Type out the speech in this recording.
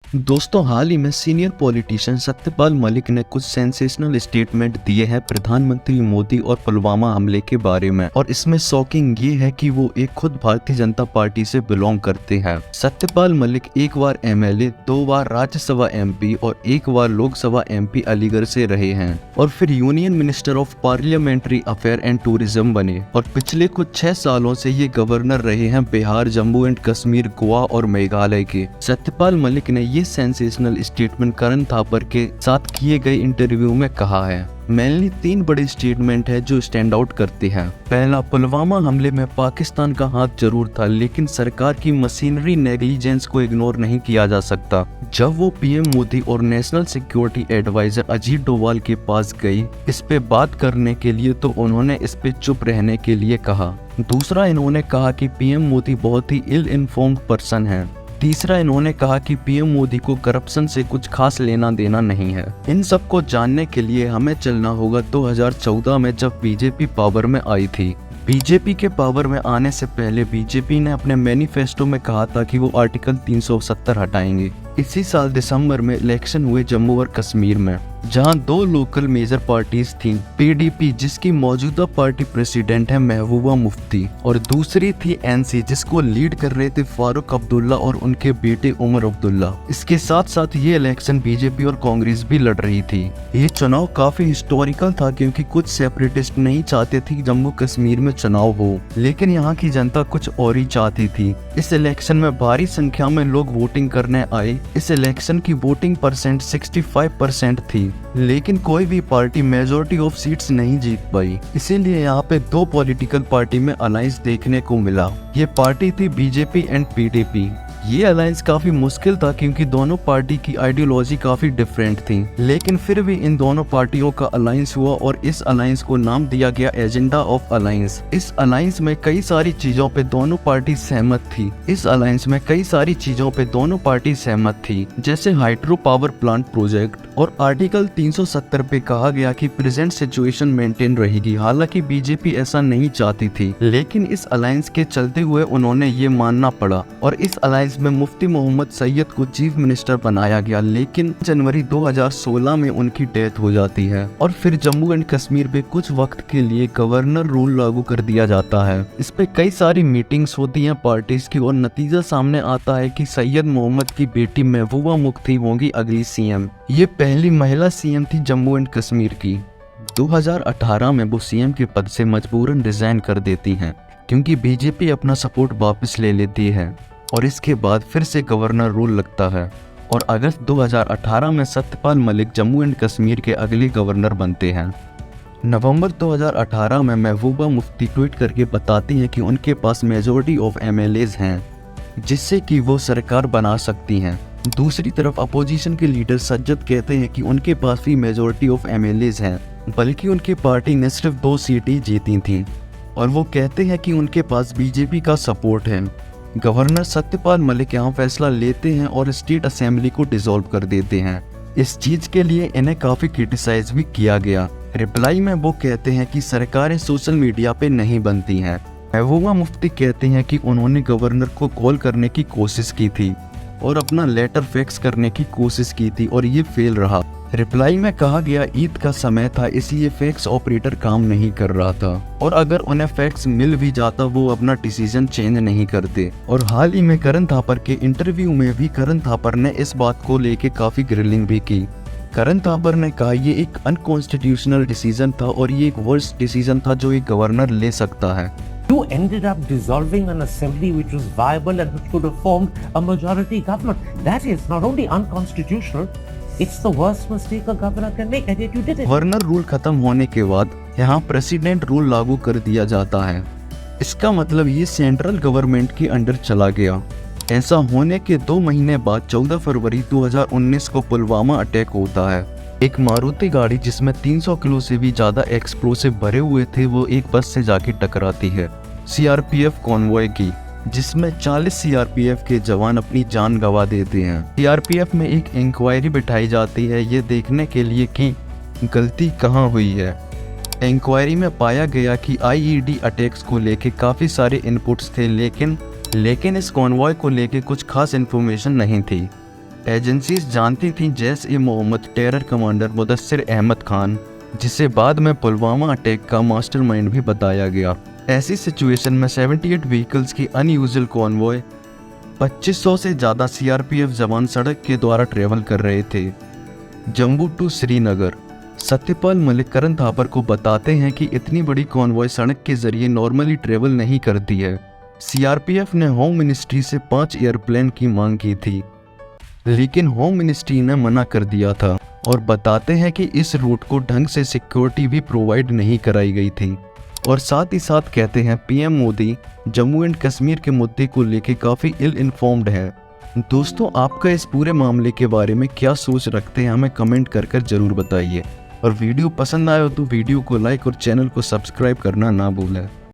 दोस्तों, हाल ही में senior politician Satyapal Malik ने कुछ सेंसेशनल स्टेटमेंट दिए हैं प्रधानमंत्री मोदी और पुलवामा हमले के बारे में। और इसमें शॉकिंग ये है कि वो एक खुद भारतीय जनता पार्टी से बिलोंग करते हैं। सत्यपाल मलिक एक बार एमएलए, 2 बार राज्यसभा एमपी और 1 बार लोकसभा एमपी अलीगढ़ से रहे हैं और फिर union minister of parliamentary affair and tourism बने। और पिछले कुछ 6 सालों से ये गवर्नर रहे हैं बिहार, जम्मू एंड कश्मीर, गोवा और मेघालय के। सत्यपाल मलिक ने ये सेंसेशनल स्टेटमेंट करण थापर के साथ किए गए इंटरव्यू में कहा है। मेनली 3 बड़े स्टेटमेंट है जो स्टैंड आउट करते हैं। पहला, पुलवामा हमले में पाकिस्तान का हाथ जरूर था, लेकिन सरकार की मशीनरी नेग्लिजेंस को इग्नोर नहीं किया जा सकता। जब वो पीएम मोदी और national security advisor Ajit Doval के पास गई इस पे बात करने के लिए, तो उन्होंने इस पे चुप रहने के लिए कहा। दूसरा, इन्होंने कहा कि पीएम मोदी बहुत ही इल इन्फॉर्म्ड पर्सन है। तीसरा, इन्होंने कहा कि पीएम मोदी को करप्शन से कुछ खास लेना देना नहीं है। इन सब को जानने के लिए हमें चलना होगा 2014 में, जब बीजेपी पावर में आई थी। बीजेपी के पावर में आने से पहले बीजेपी ने अपने मैनिफेस्टो में कहा था कि वो आर्टिकल 370 हटाएंगे। इसी साल दिसंबर में इलेक्शन हुए जम्मू और कश्मीर में, जहां 2 लोकल मेजर पार्टीज थी। पीडीपी, जिसकी मौजूदा पार्टी प्रेसिडेंट है महबूबा मुफ्ती, और दूसरी थी एनसी, जिसको लीड कर रहे थे फारूक अब्दुल्ला और उनके बेटे उमर अब्दुल्ला। इसके साथ साथ ये इलेक्शन बीजेपी और कांग्रेस भी लड़ रही थी। ये चुनाव काफी हिस्टोरिकल था, क्योंकि कुछ सेपरेटिस्ट नहीं चाहते थे जम्मू कश्मीर में चुनाव हो, लेकिन यहाँ की जनता कुछ और ही चाहती थी। इस इलेक्शन में भारी संख्या में लोग वोटिंग करने आए। इस इलेक्शन की वोटिंग परसेंट 65% थी, लेकिन कोई भी पार्टी मेजोरिटी ऑफ सीट्स नहीं जीत पाई। इसीलिए यहाँ पे 2 पॉलिटिकल पार्टी में अलायंस देखने को मिला। ये पार्टी थी बीजेपी एंड पीडीपी। ये अलायंस काफी मुश्किल था, क्योंकि दोनों पार्टी की आइडियोलॉजी काफी डिफरेंट थी, लेकिन फिर भी इन दोनों पार्टियों का अलायंस हुआ और इस अलायंस को नाम दिया गया एजेंडा ऑफ अलायंस। इस अलायंस में कई सारी चीजों पे दोनों पार्टी सहमत थी। जैसे हाइड्रो पावर प्लांट प्रोजेक्ट, और आर्टिकल 370 पे कहा गया कि प्रेजेंट सिचुएशन मेंटेन रहेगी। हालांकि बीजेपी ऐसा नहीं चाहती थी, लेकिन इस अलायंस के चलते हुए उन्होंने ये मानना पड़ा और इस अलायंस में मुफ्ती मोहम्मद सैयद को चीफ मिनिस्टर बनाया गया। लेकिन जनवरी 2016 में उनकी डेथ हो जाती है और फिर जम्मू एंड कश्मीर पे कुछ वक्त के लिए गवर्नर रूल लागू कर दिया जाता है। इस पे कई सारी मीटिंग्स होती हैं पार्टीज की, और नतीजा सामने आता है कि सैयद मोहम्मद की बेटी महबूबा मुफ्ती होंगी अगली सीएम। ये पहली महिला सीएम थी जम्मू एंड कश्मीर की। 2018 में वो सीएम के पद से मजबूरन रिजाइन कर देती हैं, क्योंकि बीजेपी अपना सपोर्ट वापस ले लेती है, और इसके बाद फिर से गवर्नर रूल लगता है। और अगस्त 2018 में सत्यपाल मलिक जम्मू एंड कश्मीर के अगले गवर्नर बनते हैं। नवंबर 2018 में महबूबा मुफ्ती ट्वीट करके बताती हैं कि उनके पास मेजॉरिटी ऑफ एमएलएज हैं, जिससे कि वो सरकार बना सकती हैं। दूसरी तरफ अपोजिशन के लीडर सज्जद कहते हैं कि उनके पास भी मेजॉरिटी ऑफ एमएलएज हैं, बल्कि उनकी पार्टी ने सिर्फ 2 सीटें जीती थीं, और वो कहते हैं कि उनके पास बीजेपी का सपोर्ट है। गवर्नर सत्यपाल मलिक यहाँ फैसला लेते हैं और स्टेट असेंबली को डिसॉल्व कर देते हैं। इस चीज के लिए इन्हें काफी क्रिटिसाइज भी किया गया। रिप्लाई में वो कहते हैं कि सरकारें सोशल मीडिया पे नहीं बनती हैं। महबूबा मुफ्ती कहते हैं कि उन्होंने गवर्नर को कॉल करने की कोशिश की थी और अपना लेटर फैक्स करने की कोशिश की थी, और ये फेल रहा। रिप्लाई में कहा गया ईद का समय था, इसलिए फैक्स ऑपरेटर काम नहीं कर रहा था, और अगर उन्हें फैक्स मिल भी जाता वो अपना डिसीजन चेंज नहीं करते। और हाल ही में करण थापर के इंटरव्यू में भी करण थापर ने इस बात को लेके काफी ग्रिलिंग भी की। करण थापर ने कहा ये एक अनकॉन्स्टिट्यूशनल डिसीजन था, और ये एक वर्स्ट डिसीजन था जो एक गवर्नर ले सकता है। You ended up dissolving an assembly which was viable and which could have formed a majority government. That is not only unconstitutional, it's the worst mistake a governor can make, and yet you did it. Governor rule खत्म होने के बाद यहाँ president rule लागू कर दिया जाता है। इसका मतलब ये सेंट्रल गवर्नमेंट के अंडर चला गया। ऐसा होने के 2 महीने बाद 14 फरवरी 2019 को पुलवामा अटैक होता है। एक मारुति गाड़ी जिसमें 300 किलो से भी ज्यादा एक्सप्लोसिव भरे हुए थे, वो एक बस से जाके टकराती है सीआरपीएफ कॉन्वॉय की, जिसमें 40 सीआरपीएफ के जवान अपनी जान गंवा देते हैं। सीआरपीएफ में एक इंक्वायरी बिठाई जाती है ये देखने के लिए कि गलती कहाँ हुई है। इंक्वायरी में पाया गया कि आईईडी अटैक्स को लेके काफ़ी सारे इनपुट्स थे, लेकिन इस कॉन्वॉय को लेके कुछ खास इन्फॉर्मेशन नहीं थी। एजेंसीज जानती थीं जैश-ए-मोहम्मद टेरर कमांडर मुदस्सिर अहमद खान, जिसे बाद में पुलवामा अटैक का मास्टरमाइंड भी बताया गया। ऐसी सिचुएशन में 78 व्हीकल्स की अनयूजुअल कॉन्वॉय 2500 से ज़्यादा सीआरपीएफ जवान सड़क के द्वारा ट्रेवल कर रहे थे जम्मू टू श्रीनगर। सत्यपाल मलिक करण थापर को बताते हैं कि इतनी बड़ी कॉन्वॉय सड़क के जरिए नॉर्मली ट्रेवल नहीं करती है। सीआरपीएफ ने होम मिनिस्ट्री से 5 एयरप्लेन की मांग की थी, लेकिन होम मिनिस्ट्री ने मना कर दिया था और बताते हैं कि इस रूट को ढंग से सिक्योरिटी भी प्रोवाइड नहीं कराई गई थी। और साथ ही साथ कहते हैं पीएम मोदी जम्मू एंड कश्मीर के मुद्दे को लेकर काफ़ी इल इन्फॉर्म्ड है। दोस्तों, आपका इस पूरे मामले के बारे में क्या सोच रखते हैं हमें कमेंट कर जरूर बताइए। और वीडियो पसंद आए हो तो वीडियो को लाइक और चैनल को सब्सक्राइब करना ना भूलें।